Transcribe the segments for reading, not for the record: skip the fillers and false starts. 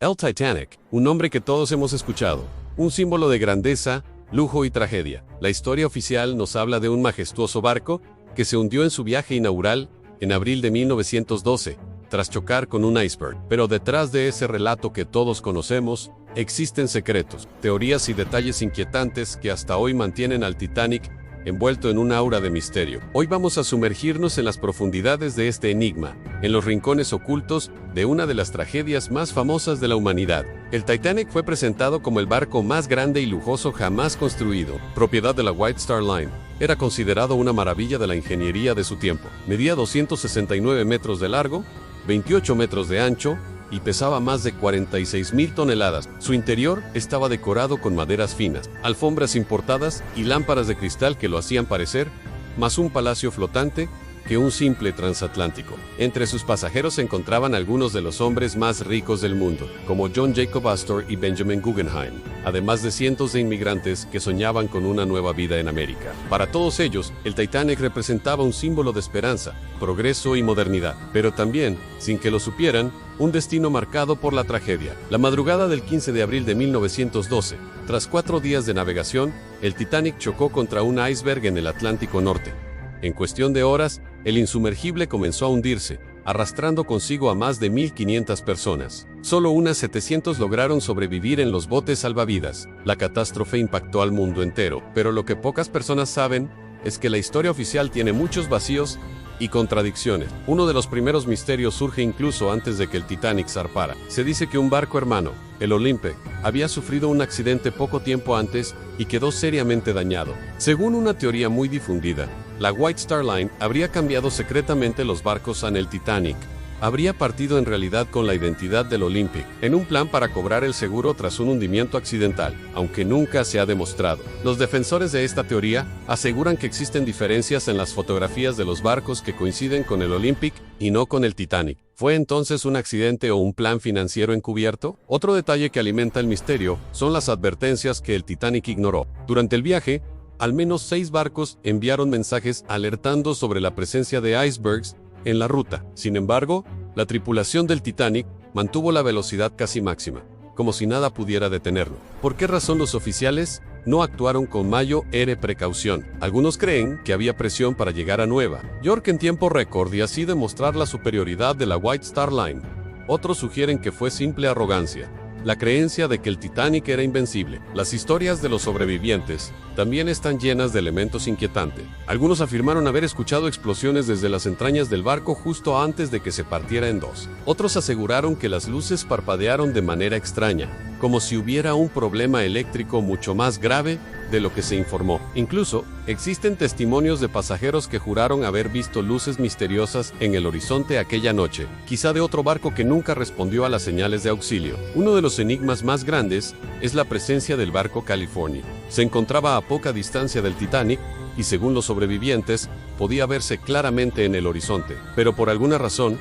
El Titanic, un nombre que todos hemos escuchado, un símbolo de grandeza, lujo y tragedia. La historia oficial nos habla de un majestuoso barco que se hundió en su viaje inaugural en abril de 1912, tras chocar con un iceberg. Pero detrás de ese relato que todos conocemos, existen secretos, teorías y detalles inquietantes que hasta hoy mantienen al Titanic envuelto en un aura de misterio. Hoy vamos a sumergirnos en las profundidades de este enigma, en los rincones ocultos de una de las tragedias más famosas de la humanidad. El Titanic fue presentado como el barco más grande y lujoso jamás construido, propiedad de la White Star Line. Era considerado una maravilla de la ingeniería de su tiempo. Medía 269 metros de largo, 28 metros de ancho, y pesaba más de 46,000 toneladas. Su interior estaba decorado con maderas finas, alfombras importadas y lámparas de cristal que lo hacían parecer más un palacio flotante que un simple transatlántico. Entre sus pasajeros se encontraban algunos de los hombres más ricos del mundo, como John Jacob Astor y Benjamin Guggenheim, además de cientos de inmigrantes que soñaban con una nueva vida en América. Para todos ellos, el Titanic representaba un símbolo de esperanza, progreso y modernidad, pero también, sin que lo supieran, un destino marcado por la tragedia. La madrugada del 15 de abril de 1912, tras 4 días de navegación, el Titanic chocó contra un iceberg en el Atlántico Norte. En cuestión de horas, el insumergible comenzó a hundirse, arrastrando consigo a más de 1,500 personas. Solo unas 700 lograron sobrevivir en los botes salvavidas. La catástrofe impactó al mundo entero, pero lo que pocas personas saben es que la historia oficial tiene muchos vacíos y contradicciones. Uno de los primeros misterios surge incluso antes de que el Titanic zarpara. Se dice que un barco hermano, el Olympic, había sufrido un accidente poco tiempo antes y quedó seriamente dañado. Según una teoría muy difundida, la White Star Line habría cambiado secretamente los barcos en el Titanic. Habría partido en realidad con la identidad del Olympic, en un plan para cobrar el seguro tras un hundimiento accidental, aunque nunca se ha demostrado. Los defensores de esta teoría aseguran que existen diferencias en las fotografías de los barcos que coinciden con el Olympic y no con el Titanic. ¿Fue entonces un accidente o un plan financiero encubierto? Otro detalle que alimenta el misterio son las advertencias que el Titanic ignoró. Durante el viaje, al menos 6 barcos enviaron mensajes alertando sobre la presencia de icebergs en la ruta. Sin embargo, la tripulación del Titanic mantuvo la velocidad casi máxima, como si nada pudiera detenerlo. ¿Por qué razón los oficiales no actuaron con mayor precaución? Algunos creen que había presión para llegar a Nueva York en tiempo récord y así demostrar la superioridad de la White Star Line. Otros sugieren que fue simple arrogancia, la creencia de que el Titanic era invencible. Las historias de los sobrevivientes también están llenas de elementos inquietantes. Algunos afirmaron haber escuchado explosiones desde las entrañas del barco justo antes de que se partiera en dos. Otros aseguraron que las luces parpadearon de manera extraña, como si hubiera un problema eléctrico mucho más grave de lo que se informó. Incluso, existen testimonios de pasajeros que juraron haber visto luces misteriosas en el horizonte aquella noche, quizá de otro barco que nunca respondió a las señales de auxilio. Uno de los enigmas más grandes es la presencia del barco California. Se encontraba a poca distancia del Titanic y, según los sobrevivientes, podía verse claramente en el horizonte. Pero por alguna razón,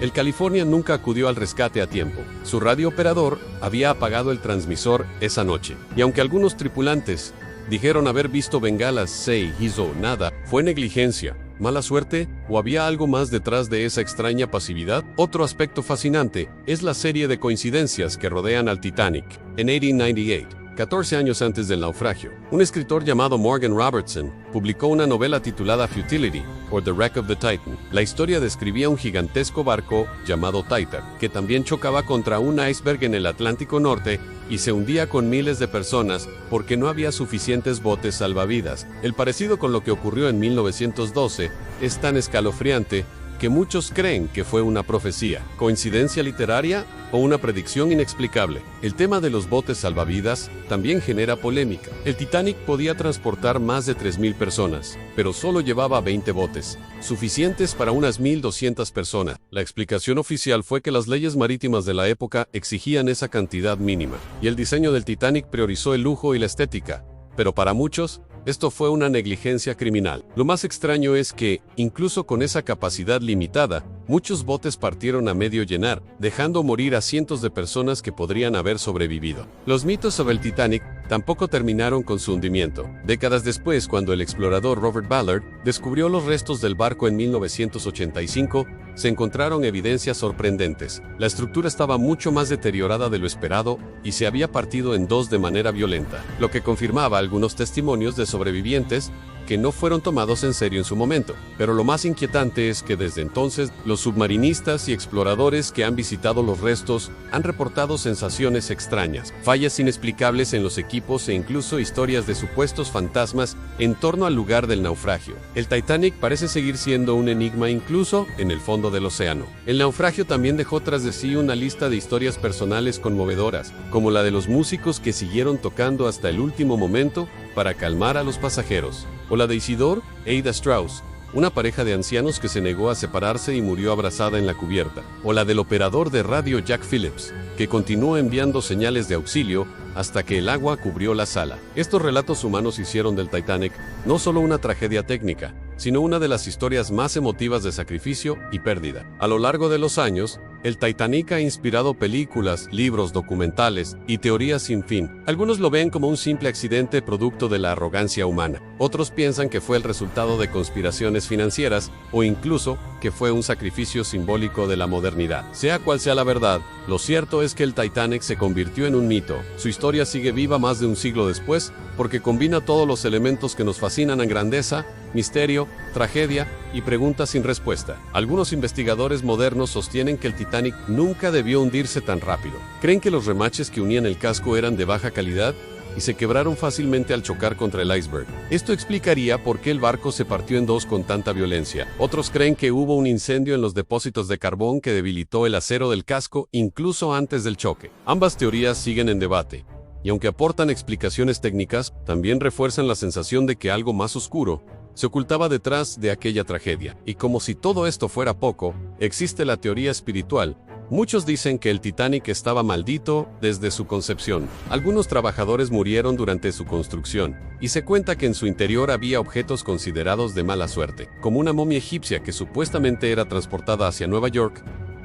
el California nunca acudió al rescate a tiempo. Su radiooperador había apagado el transmisor esa noche. Y aunque algunos tripulantes dijeron haber visto bengalas, se hizo nada, ¿fue negligencia, mala suerte o había algo más detrás de esa extraña pasividad? Otro aspecto fascinante es la serie de coincidencias que rodean al Titanic. En 1898, 14 años antes del naufragio, un escritor llamado Morgan Robertson publicó una novela titulada Futility, or The Wreck of the Titan. La historia describía un gigantesco barco llamado Titan, que también chocaba contra un iceberg en el Atlántico Norte y se hundía con miles de personas porque no había suficientes botes salvavidas. El parecido con lo que ocurrió en 1912 es tan escalofriante que muchos creen que fue una profecía, coincidencia literaria o una predicción inexplicable. El tema de los botes salvavidas también genera polémica. El Titanic podía transportar más de 3,000 personas, pero solo llevaba 20 botes, suficientes para unas 1,200 personas. La explicación oficial fue que las leyes marítimas de la época exigían esa cantidad mínima, y el diseño del Titanic priorizó el lujo y la estética. Pero para muchos, esto fue una negligencia criminal. Lo más extraño es que, incluso con esa capacidad limitada, muchos botes partieron a medio llenar, dejando morir a cientos de personas que podrían haber sobrevivido. Los mitos sobre el Titanic tampoco terminaron con su hundimiento. Décadas después, cuando el explorador Robert Ballard descubrió los restos del barco en 1985, se encontraron evidencias sorprendentes. La estructura estaba mucho más deteriorada de lo esperado y se había partido en dos de manera violenta, lo que confirmaba algunos testimonios de sobrevivientes que no fueron tomados en serio en su momento. Pero lo más inquietante es que desde entonces, los submarinistas y exploradores que han visitado los restos han reportado sensaciones extrañas, fallas inexplicables en los equipos e incluso historias de supuestos fantasmas en torno al lugar del naufragio. El Titanic parece seguir siendo un enigma incluso en el fondo del océano. El naufragio también dejó tras de sí una lista de historias personales conmovedoras, como la de los músicos que siguieron tocando hasta el último momento para calmar a los pasajeros, o la de Isidore e Ida Strauss, una pareja de ancianos que se negó a separarse y murió abrazada en la cubierta, o la del operador de radio Jack Phillips, que continuó enviando señales de auxilio hasta que el agua cubrió la sala. Estos relatos humanos hicieron del Titanic no solo una tragedia técnica, sino una de las historias más emotivas de sacrificio y pérdida. A lo largo de los años, el Titanic ha inspirado películas, libros, documentales y teorías sin fin. Algunos lo ven como un simple accidente producto de la arrogancia humana. Otros piensan que fue el resultado de conspiraciones financieras o incluso que fue un sacrificio simbólico de la modernidad. Sea cual sea la verdad, lo cierto es que el Titanic se convirtió en un mito. Su historia sigue viva más de un siglo después porque combina todos los elementos que nos fascinan en grandeza, misterio, tragedia y preguntas sin respuesta. Algunos investigadores modernos sostienen que el Titanic nunca debió hundirse tan rápido. Creen que los remaches que unían el casco eran de baja calidad y se quebraron fácilmente al chocar contra el iceberg. Esto explicaría por qué el barco se partió en dos con tanta violencia. Otros creen que hubo un incendio en los depósitos de carbón que debilitó el acero del casco incluso antes del choque. Ambas teorías siguen en debate, y aunque aportan explicaciones técnicas, también refuerzan la sensación de que algo más oscuro se ocultaba detrás de aquella tragedia. Y como si todo esto fuera poco, existe la teoría espiritual. Muchos dicen que el Titanic estaba maldito desde su concepción. Algunos trabajadores murieron durante su construcción, y se cuenta que en su interior había objetos considerados de mala suerte, como una momia egipcia que supuestamente era transportada hacia Nueva York.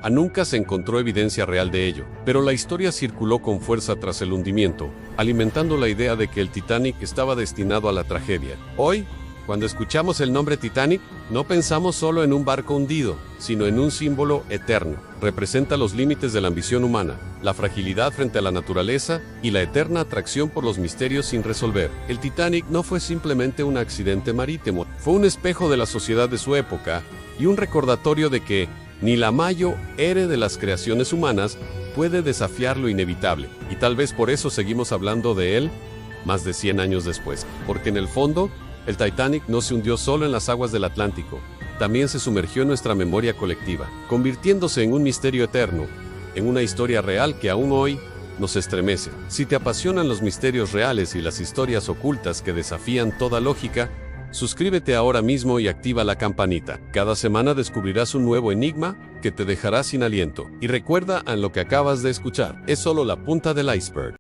Nunca se encontró evidencia real de ello, pero la historia circuló con fuerza tras el hundimiento, alimentando la idea de que el Titanic estaba destinado a la tragedia. Hoy, cuando escuchamos el nombre Titanic, no pensamos solo en un barco hundido, sino en un símbolo eterno. Representa los límites de la ambición humana, la fragilidad frente a la naturaleza y la eterna atracción por los misterios sin resolver. El Titanic no fue simplemente un accidente marítimo, fue un espejo de la sociedad de su época y un recordatorio de que ni la mayor héroe de las creaciones humanas puede desafiar lo inevitable. Y tal vez por eso seguimos hablando de él más de 100 años después, porque en el fondo, el Titanic no se hundió solo en las aguas del Atlántico, también se sumergió en nuestra memoria colectiva, convirtiéndose en un misterio eterno, en una historia real que aún hoy nos estremece. Si te apasionan los misterios reales y las historias ocultas que desafían toda lógica, suscríbete ahora mismo y activa la campanita. Cada semana descubrirás un nuevo enigma que te dejará sin aliento. Y recuerda, lo que acabas de escuchar es solo la punta del iceberg.